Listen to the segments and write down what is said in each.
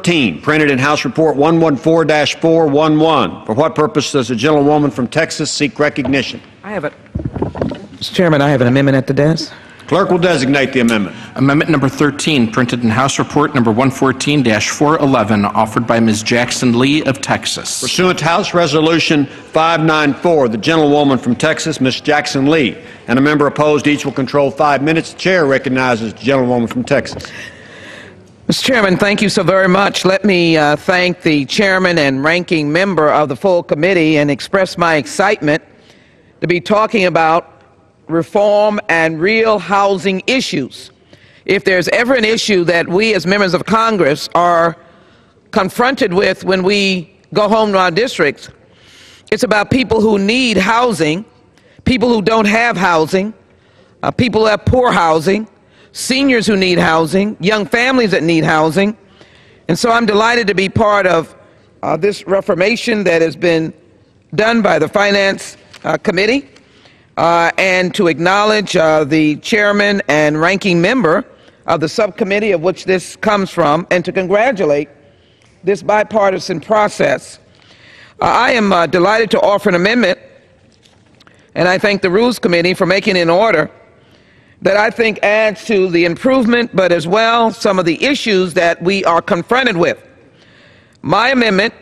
printed in House Report 114-411. For what purpose does the gentlewoman from Texas seek recognition? I have it. Mr. Chairman, I have an amendment at the desk. Clerk will designate the amendment. Amendment number 13, printed in House Report number 114-411, offered by Ms. Jackson Lee of Texas. Pursuant to House Resolution 594, the gentlewoman from Texas, Ms. Jackson Lee, and a member opposed, each will control 5 minutes. The chair recognizes the gentlewoman from Texas. Mr. Chairman, thank you so very much. Let me thank the chairman and ranking member of the full committee and express my excitement to be talking about reform and real housing issues. If there's ever an issue that we as members of Congress are confronted with when we go home to our districts, it's about people who need housing, people who don't have housing, people who have poor housing, seniors who need housing, young families that need housing. And so I'm delighted to be part of this reformation that has been done by the Finance Committee, and to acknowledge the chairman and ranking member of the subcommittee of which this comes from, and to congratulate this bipartisan process. I am delighted to offer an amendment, and I thank the Rules Committee for making it in order, that I think adds to the improvement, but as well some of the issues that we are confronted with. My amendment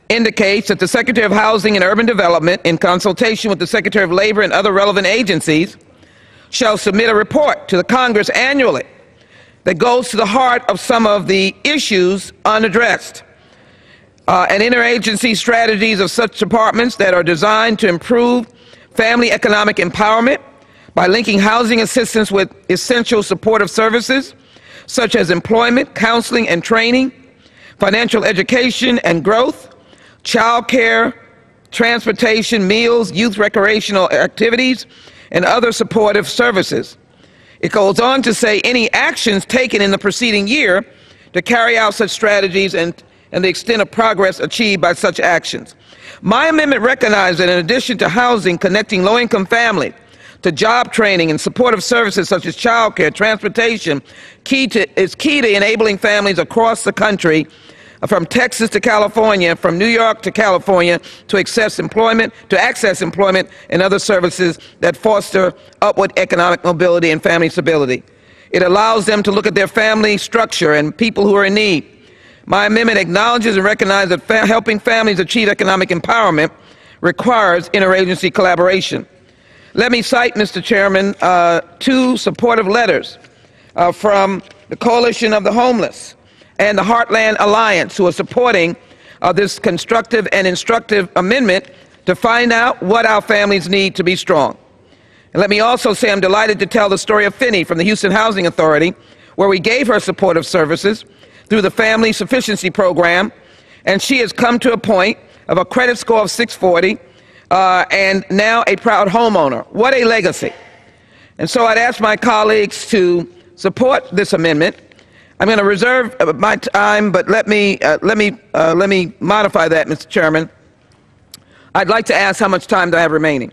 indicates that the Secretary of Housing and Urban Development, in consultation with the Secretary of Labor and other relevant agencies, shall submit a report to the Congress annually that goes to the heart of some of the issues unaddressed, and interagency strategies of such departments that are designed to improve family economic empowerment by linking housing assistance with essential supportive services such as employment, counseling and training, financial education and growth, child care, transportation, meals, youth recreational activities, and other supportive services. It goes on to say any actions taken in the preceding year to carry out such strategies and the extent of progress achieved by such actions. My amendment recognizes that in addition to housing, connecting low-income families to job training and supportive services such as child care, transportation, is key to enabling families across the country, from Texas to California, from New York to California, to access employment and other services that foster upward economic mobility and family stability. It allows them to look at their family structure and people who are in need. My amendment acknowledges and recognizes that helping families achieve economic empowerment requires interagency collaboration. Let me cite, Mr. Chairman, 2 supportive letters from the Coalition of the Homeless and the Heartland Alliance, who are supporting this constructive and instructive amendment to find out what our families need to be strong. And let me also say I'm delighted to tell the story of Finney from the Houston Housing Authority, where we gave her supportive services through the Family Sufficiency Program, and she has come to a point of a credit score of 640 and now a proud homeowner. What a legacy. And so I'd ask my colleagues to support this amendment. I'm going to reserve my time, but let me modify that, Mr. Chairman. I'd like to ask how much time do I have remaining?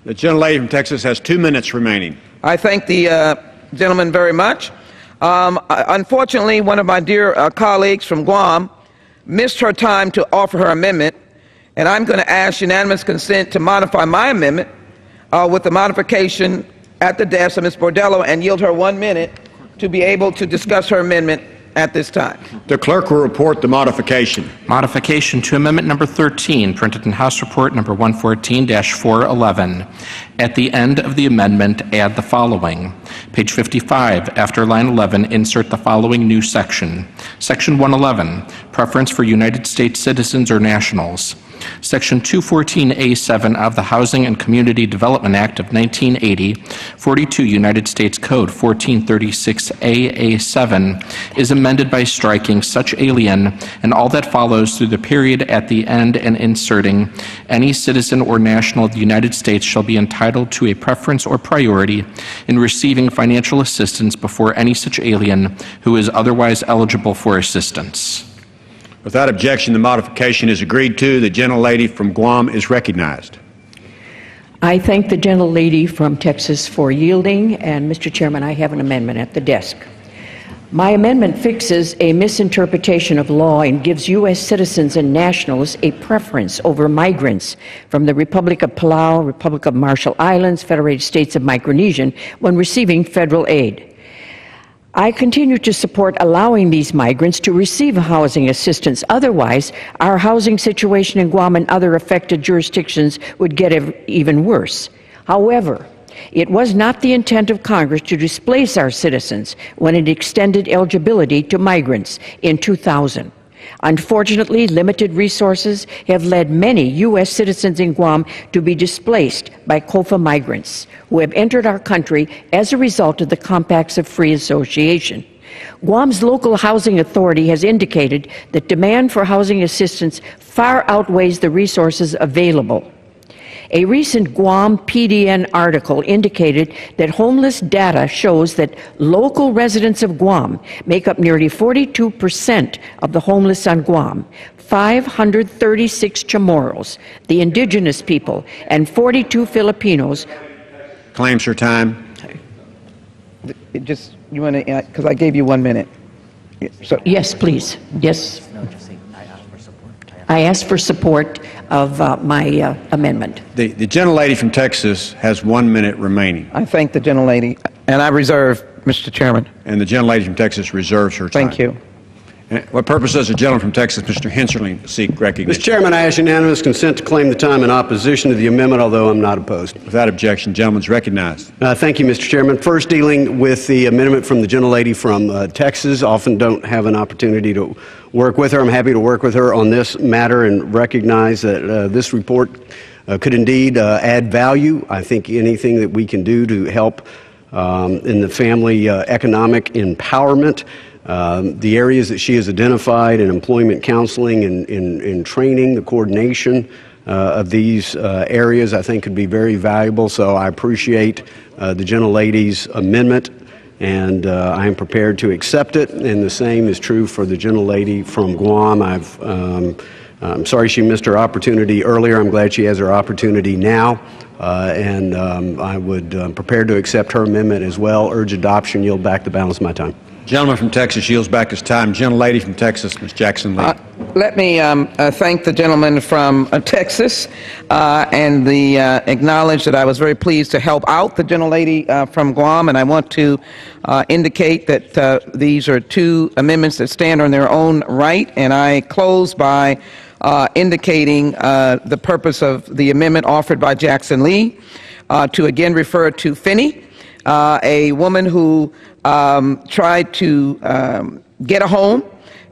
The gentlelady from Texas has 2 minutes remaining. I thank the gentleman very much. Unfortunately, one of my dear colleagues from Guam missed her time to offer her amendment, and I'm going to ask unanimous consent to modify my amendment with the modification at the desk of Ms. Bordello and yield her 1 minute to be able to discuss her amendment at this time. The clerk will report the modification. Modification to Amendment number 13, printed in House Report number 114-411. At the end of the amendment, add the following. Page 55, after line 11, insert the following new section. Section 111, preference for United States citizens or nationals. Section 214A7 of the Housing and Community Development Act of 1980, 42 United States Code 1436AA7, is amended by striking such alien and all that follows through the period at the end and inserting any citizen or national of the United States shall be entitled to a preference or priority in receiving financial assistance before any such alien who is otherwise eligible for assistance. Without objection, the modification is agreed to. The gentlelady from Guam is recognized. I thank the gentlelady from Texas for yielding, and Mr. Chairman, I have an amendment at the desk. My amendment fixes a misinterpretation of law and gives U.S. citizens and nationals a preference over migrants from the Republic of Palau, Republic of Marshall Islands, Federated States of Micronesia when receiving federal aid. I continue to support allowing these migrants to receive housing assistance. Otherwise, our housing situation in Guam and other affected jurisdictions would get even worse. However, it was not the intent of Congress to displace our citizens when it extended eligibility to migrants in 2000. Unfortunately, limited resources have led many U.S. citizens in Guam to be displaced by COFA migrants who have entered our country as a result of the Compacts of Free Association. Guam's local housing authority has indicated that demand for housing assistance far outweighs the resources available. A recent Guam PDN article indicated that homeless data shows that local residents of Guam make up nearly 42% of the homeless on Guam, 536 Chamorros, the indigenous people, and 42 Filipinos. Claims her time. You want to, because I gave you 1 minute. So, Yes, please. Yes. I ask for support of my amendment. The gentlelady from Texas has 1 minute remaining. I thank the gentlelady, and I reserve, Mr. Chairman. And the gentlelady from Texas reserves her time. Thank you. And what purpose does the gentleman from Texas, Mr. Henserling, seek recognition? Mr. Chairman, I ask unanimous consent to claim the time in opposition to the amendment, although I'm not opposed. Without objection, gentleman's recognized. Thank you, Mr. Chairman. First, dealing with the amendment from the gentlelady from Texas. Often don't have an opportunity to work with her. I'm happy to work with her on this matter and recognize that this report could indeed add value. I think anything that we can do to help in the family economic empowerment, the areas that she has identified in employment counseling and in training, the coordination of these areas, I think could be very valuable. So I appreciate the gentlelady's amendment, and I am prepared to accept it. And the same is true for the gentlelady from Guam. I'm sorry she missed her opportunity earlier. I'm glad she has her opportunity now. And I would prepare to accept her amendment as well. Urge adoption. Yield back the balance of my time. Gentleman from Texas yields back his time. Gentlelady from Texas, Ms. Jackson Lee. Let me thank the gentleman from Texas and acknowledge that I was very pleased to help out the gentlelady from Guam, and I want to indicate that these are two amendments that stand on their own right, and I close by indicating the purpose of the amendment offered by Jackson Lee to again refer to Finney, a woman who tried to get a home,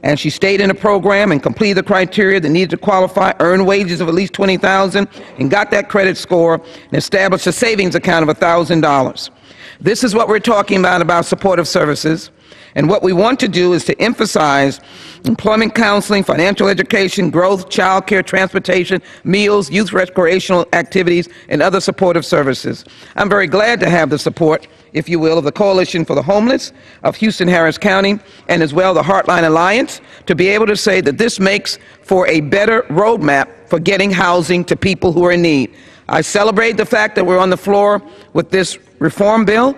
and she stayed in a program and completed the criteria that needed to qualify, earned wages of at least $20,000, and got that credit score and established a savings account of $1,000. This is what we're talking about supportive services. And what we want to do is to emphasize employment counseling, financial education, growth, child care, transportation, meals, youth recreational activities, and other supportive services. I'm very glad to have the support, if you will, of the Coalition for the Homeless of Houston-Harris County, and as well the Heartline Alliance, to be able to say that this makes for a better roadmap for getting housing to people who are in need. I celebrate the fact that we're on the floor with this reform bill,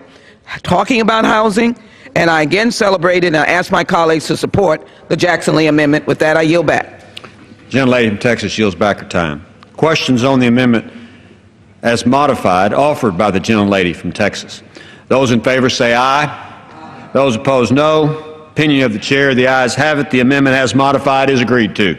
talking about housing, and I again celebrate it, and I ask my colleagues to support the Jackson Lee amendment. With that, I yield back. Gentlelady from Texas yields back her time. Questions on the amendment as modified offered by the gentlelady from Texas. Those in favor say aye. Those opposed, no. Opinion of the chair, the ayes have it. The amendment as modified is agreed to.